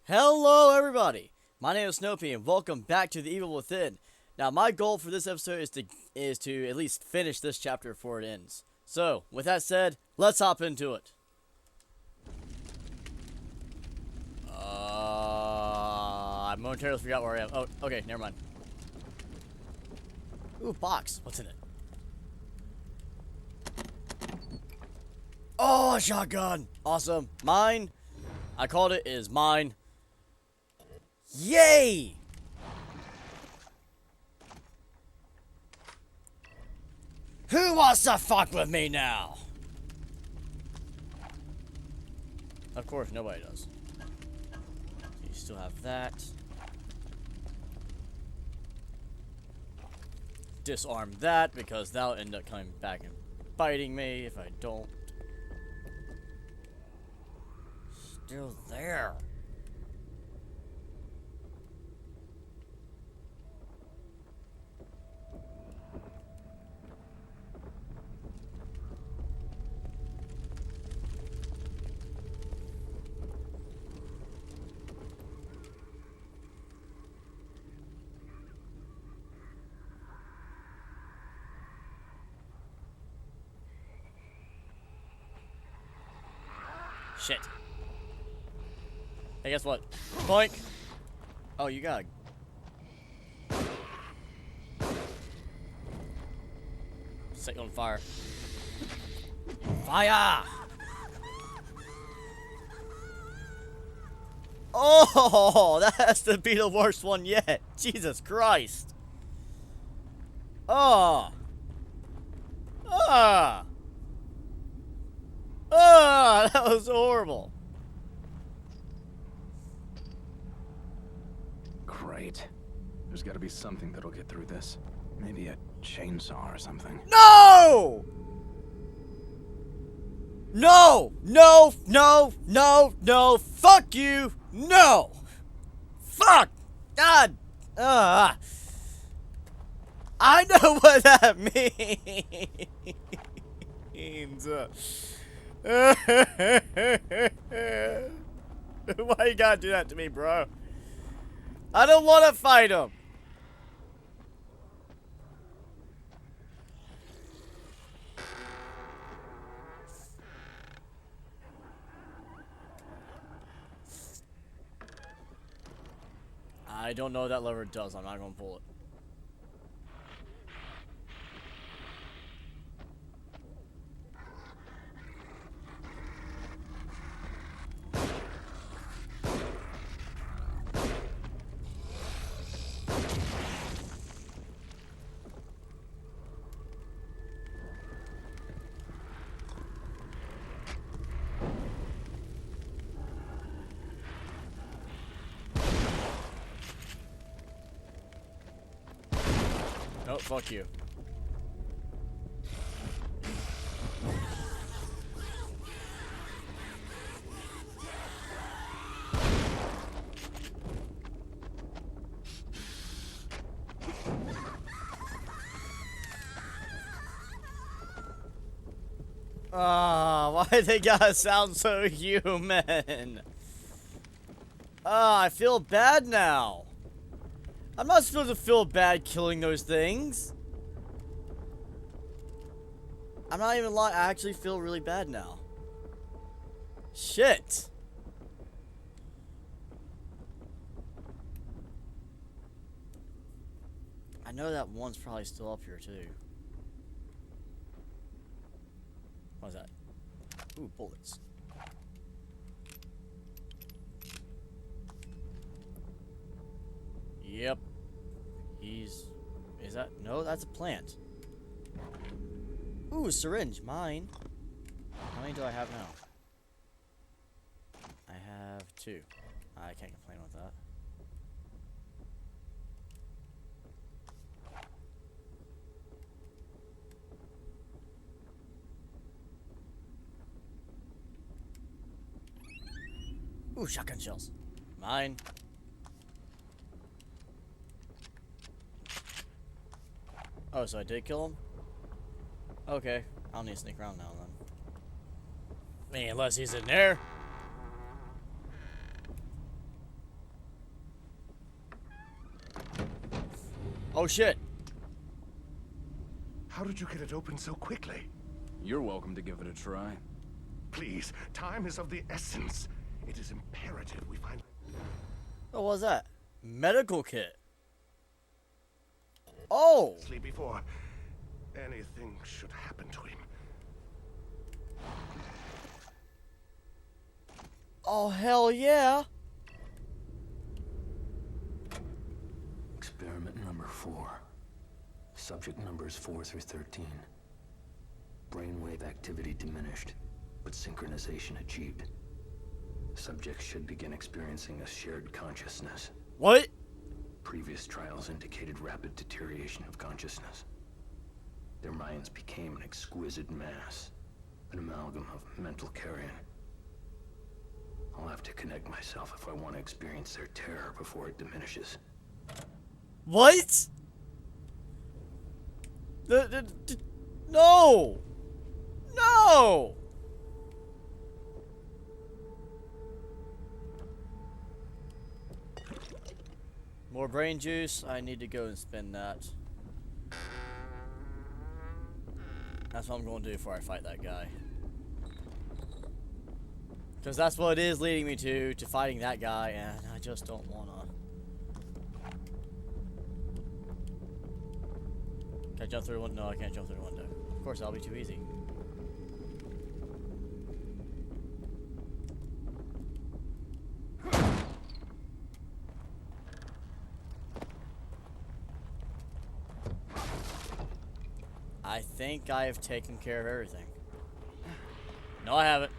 Hello, everybody. My name is Snoopy, and welcome back to The Evil Within. Now, my goal for this episode is to at least finish this chapter before it ends. So, with that said, let's hop into it. I momentarily forgot where I am. Oh, okay, never mind. Ooh, box. What's in it? Oh, a shotgun. Awesome. Mine. I called it. It is mine. Yay! Who wants to fuck with me now? Of course, nobody does. You still have that. Disarm that, because that'll end up coming back and biting me if I don't. Still there. Shit. Hey, guess what? Boink! Oh, you got set you on fire. Fire! Oh, that has to be the worst one yet. Jesus Christ. Oh. Ah. Ah, that was horrible. Great. There's gotta be something that'll get through this. Maybe a chainsaw or something. No! No! No! No! No! No! Fuck you! No! Fuck! God! I know what that means. Why you gotta do that to me, bro? I don't want to fight him. I don't know what that lever does. I'm not gonna pull it. Oh, fuck you. Ah, why they gotta sound so human? Ah, I feel bad now. I'm not supposed to feel bad killing those things. I'm not even lying. I actually feel really bad now. Shit. I know that one's probably still up here too. What's that? Ooh, bullets. Yep. Is that? No, that's a plant. Ooh, syringe. Mine. How many do I have now? I have 2. I can't complain with that. Ooh, shotgun shells. Mine. Oh, so I did kill him? Okay. I'll need to sneak around now then. I mean, unless he's in there. Oh shit. How did you get it open so quickly? You're welcome to give it a try. Please, time is of the essence. It is imperative we find... What was that? Medical kit. Oh! before anything should happen to him. Oh, hell yeah. Experiment number 4. Subject numbers 4 through 13. Brainwave activity diminished, but synchronization achieved. Subjects should begin experiencing a shared consciousness. What? Previous trials indicated rapid deterioration of consciousness. Their minds became an exquisite mass, an amalgam of mental carrion. I'll have to connect myself if I want to experience their terror before it diminishes. What? No! No! More brain juice. I need to go and spend that. That's what I'm going to do before I fight that guy. Because that's what it is leading me to fighting that guy, and I just don't want to. Can I jump through one? No, I can't jump through the window. Of course, that'll be too easy. I think I have taken care of everything. No, I haven't.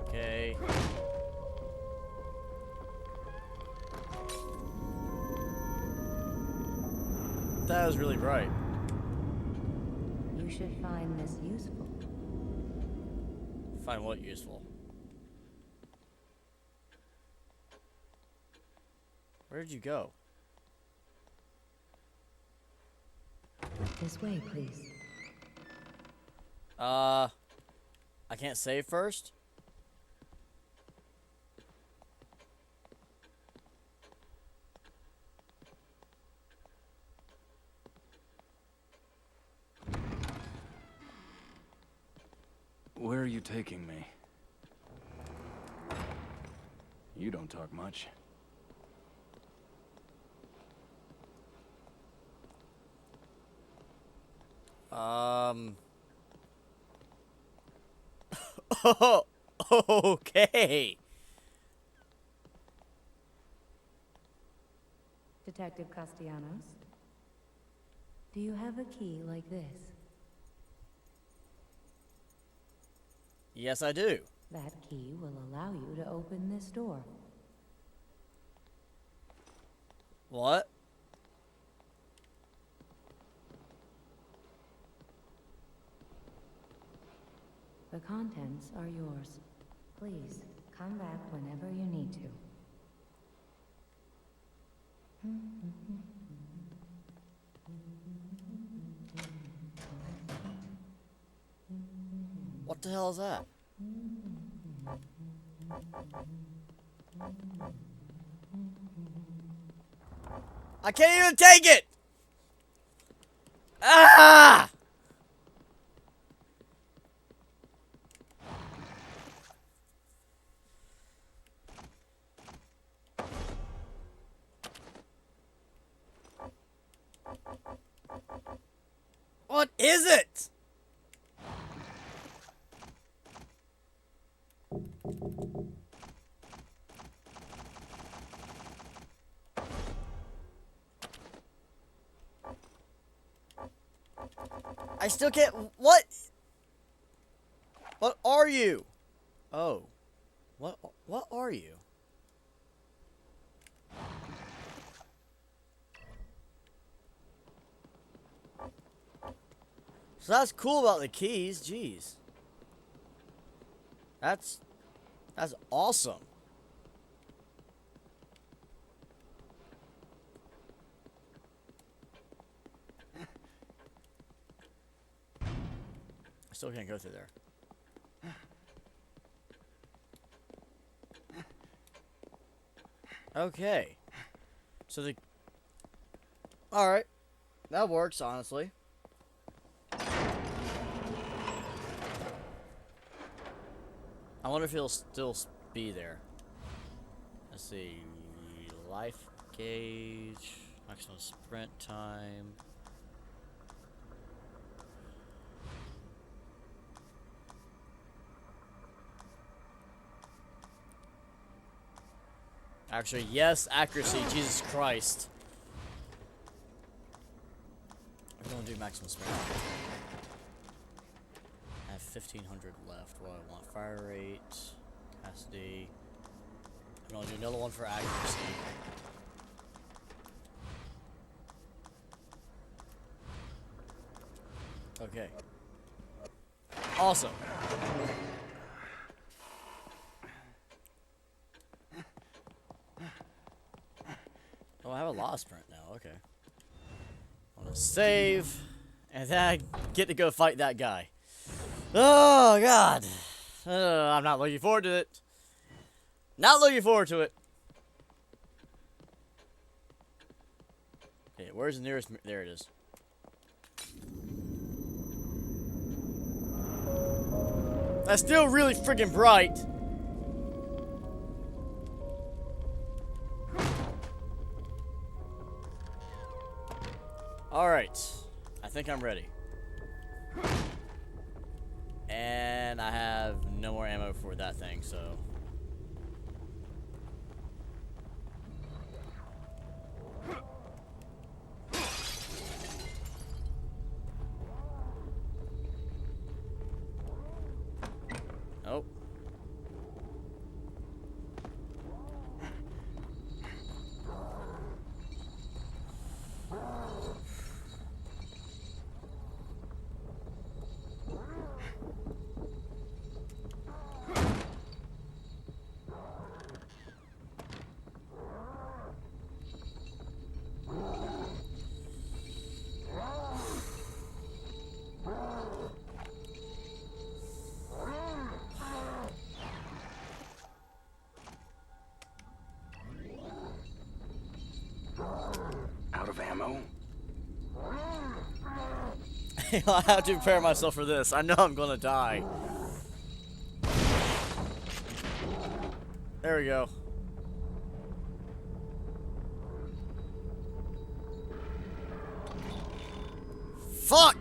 Okay. That was really bright. You should find this useful. Find what useful? Where did you go? This way, please. I can't save first? Where are you taking me? You don't talk much. Oh, okay. Detective Castellanos, do you have a key like this? Yes, I do. That key will allow you to open this door. What? The contents are yours. Please, come back whenever you need to. What the hell is that? I can't even take it! Ah! What is it? I still can't. What? What are you? Oh. What are you? So that's cool about the keys. Jeez. That's awesome. I still can't go through there. Okay. So the... Alright. That works, honestly. I wonder if he'll still be there. Let's see. Life gauge. Maximum sprint time. Actually, yes, accuracy. Jesus Christ. I'm gonna do maximum sprint. I have 1,500 left. What do I want? Fire rate, capacity. I'm gonna do another one for accuracy. Okay. Awesome. Oh, I have a lot of sprint now. Okay. I'm gonna save, and then I get to go fight that guy. Oh, God. I'm not looking forward to it. Not looking forward to it. Okay, where's the nearest... There it is. That's still really freaking bright. Alright. I think I'm ready. And I have no more ammo for that thing, so... Oh. Out of ammo? I have to prepare myself for this. I know I'm gonna die. There we go. Fuck!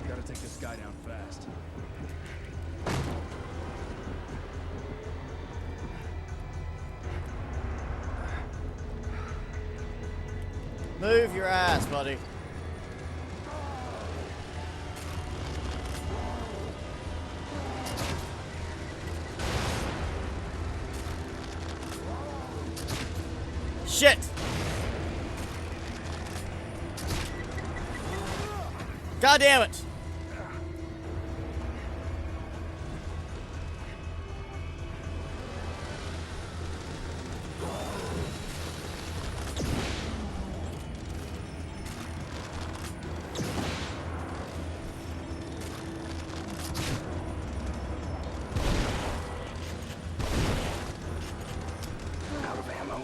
Gotta take this guy down fast. Move your ass, buddy. Shit! God damn it! Out of ammo?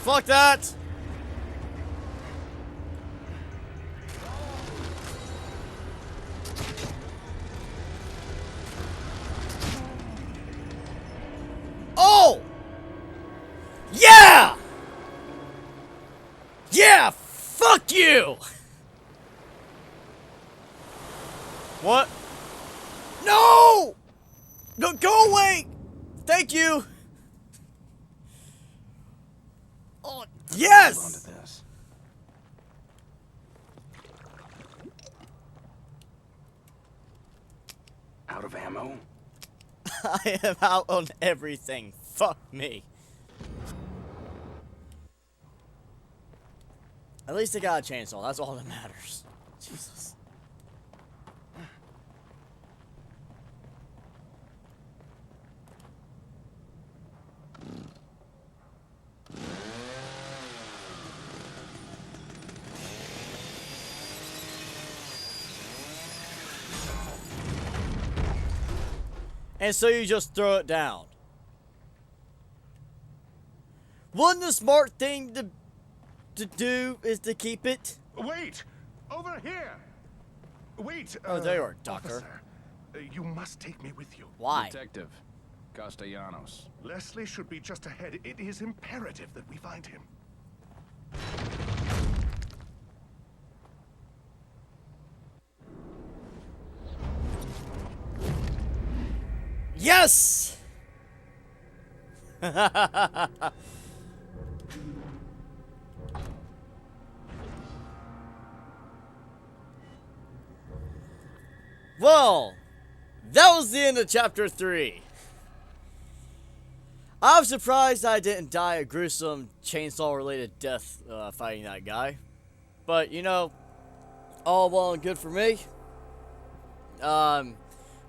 Fuck that! Oh! Yeah! Yeah! Fuck you! What? No! No, go away! Thank you! Oh, Hold on yes! to this. Out of ammo? I am out on everything. Fuck me. At least I got a chainsaw. That's all that matters. Jesus. And so you just throw it down. Wouldn't the smart thing to do is to keep it? Wait! Over here! Wait, Oh, there you are, Doctor. Officer, you must take me with you. Why? Detective Castellanos. Leslie should be just ahead. It is imperative that we find him. Yes! Well, that was the end of chapter 3. I'm surprised I didn't die a gruesome chainsaw-related death fighting that guy. But, you know, all well and good for me.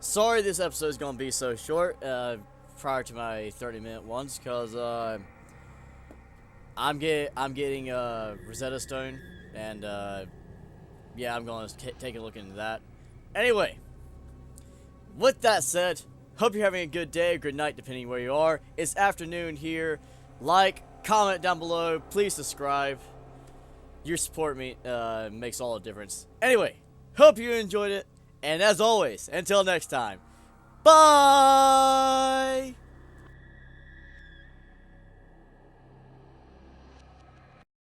Sorry this episode is going to be so short prior to my 30-minute ones, because I'm getting Rosetta Stone, and yeah, I'm going to take a look into that. Anyway, with that said, hope you're having a good day or good night, depending where you are. It's afternoon here. Like, comment down below. Please subscribe. Your support makes all the difference. Anyway, hope you enjoyed it. And as always, until next time, bye!